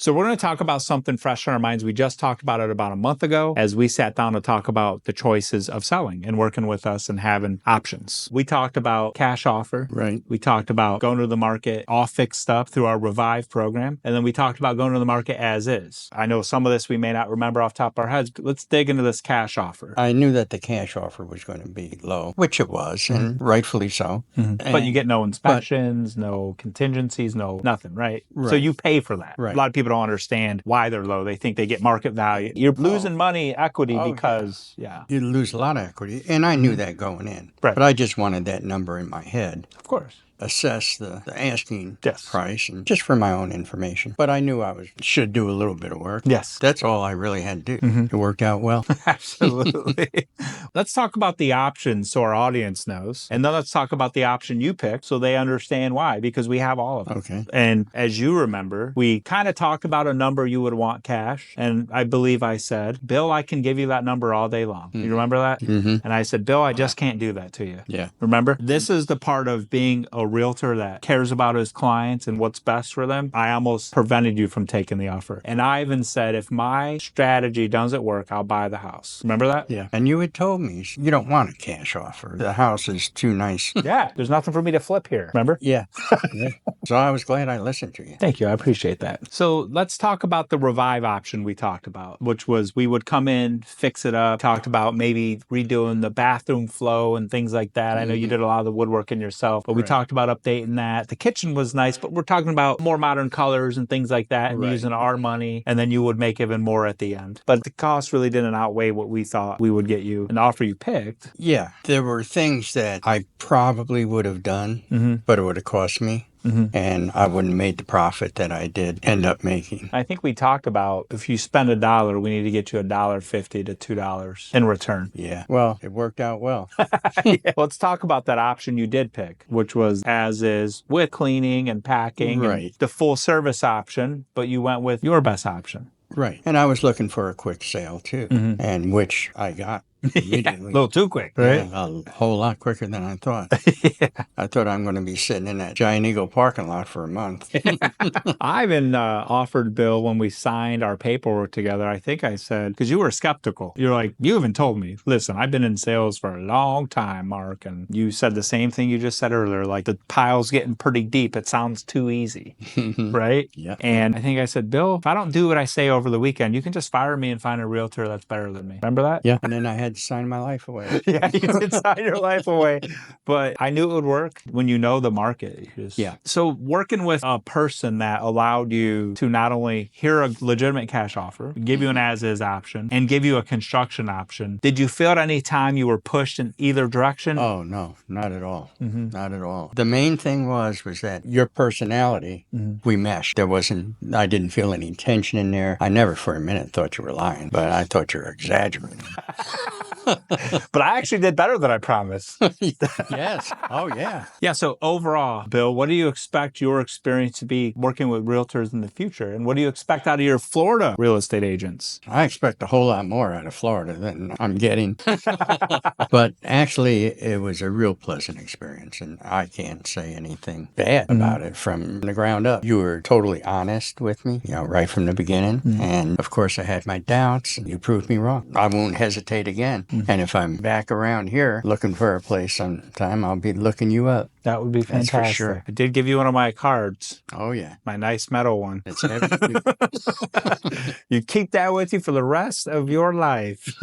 So we're going to talk about something fresh in our minds. We just talked about it about a month ago as we sat down to talk about the choices of selling and working with us and having options. We talked about cash offer. Right. We talked about going to the market all fixed up through our Revive program. And then we talked about going to the market as is. I know some of this we may not remember off the top of our heads. Let's dig into this cash offer. I knew that the cash offer was going to be low, which it was, and rightfully so. But you get no inspections, no contingencies, no nothing, right? So Right. you pay for that. Right. A lot of people don't understand why they're low. They think they get market value. You're losing money, equity, because, You lose a lot of equity, and I knew that going in. Right. But I just wanted that number in my head. Of course. Assess the asking Yes. price, and just for my own information. But I knew I should do a little bit of work. Yes. That's all I really had to do. It worked out well. Absolutely. Let's talk about the options so our audience knows. And then let's talk about the option you picked so they understand why, because we have all of them. Okay. And as you remember, we kind of talked about a number you would want cash. And I believe I said, Bill, I can give you that number all day long. You remember that? And I said, Bill, I just can't do that to you. Yeah. Remember? This is the part of being a realtor that cares about his clients and what's best for them. I almost prevented you from taking the offer. And I even said, if my strategy doesn't work, I'll buy the house. Remember that? Yeah. And you had told me you don't want a cash offer. The house is too nice. Yeah. There's nothing for me to flip here. Remember? Yeah. So I was glad I listened to you. Thank you. I appreciate that. So let's talk about the Revive option we talked about, which was we would come in, fix it up, talked about maybe redoing the bathroom flow and things like that. I know you did a lot of the woodworking yourself, but we talked about updating that. The kitchen was nice, but we're talking about more modern colors and things like that and using our money, and then you would make even more at the end. But the cost really didn't outweigh what we thought we would get you and the offer you picked. Yeah. There were things that I probably would have done, but it would have cost me. And I wouldn't have made the profit that I did end up making. I think we talked about if you spend $1, we need to get you $1.50 to $2 in return. Yeah. Well, it worked out well. Let's talk about that option you did pick, which was as is with cleaning and packing, and the full service option, but you went with your best option. Right. And I was looking for a quick sale too, and which I got. A little too quick, right? Yeah, a whole lot quicker than I thought. I thought I'm going to be sitting in that Giant Eagle parking lot for a month. I even offered Bill when we signed our paperwork together. I think I said, because you were skeptical. You're like, you even told me, listen, I've been in sales for a long time, Mark. And you said the same thing you just said earlier, like the pile's getting pretty deep. It sounds too easy, right? Yeah. And I think I said, Bill, if I don't do what I say over the weekend, you can just fire me and find a realtor that's better than me. Remember that? Yeah. And then I had to sign my life away. Yeah, you did sign your life away. But I knew it would work when you know the market. So working with a person that allowed you to not only hear a legitimate cash offer, give you an as-is option, and give you a construction option, did you feel at any time you were pushed in either direction? Oh, no, not at all. Not at all. The main thing was that your personality, we meshed. I didn't feel any tension in there. I never for a minute thought you were lying, but I thought you were exaggerating. But I actually did better than I promised. Yes. Oh, yeah. Yeah. So overall, Bill, what do you expect your experience to be working with realtors in the future? And what do you expect out of your Florida real estate agents? I expect a whole lot more out of Florida than I'm getting. But actually, it was a real pleasant experience, and I can't say anything bad about it from the ground up. You were totally honest with me, right from the beginning. And of course, I had my doubts, and you proved me wrong. I won't hesitate again. And if I'm back around here looking for a place sometime, I'll be looking you up. That would be fantastic. That's for sure. I did give you one of my cards. Oh, yeah. My nice metal one. It's heavy. You keep that with you for the rest of your life.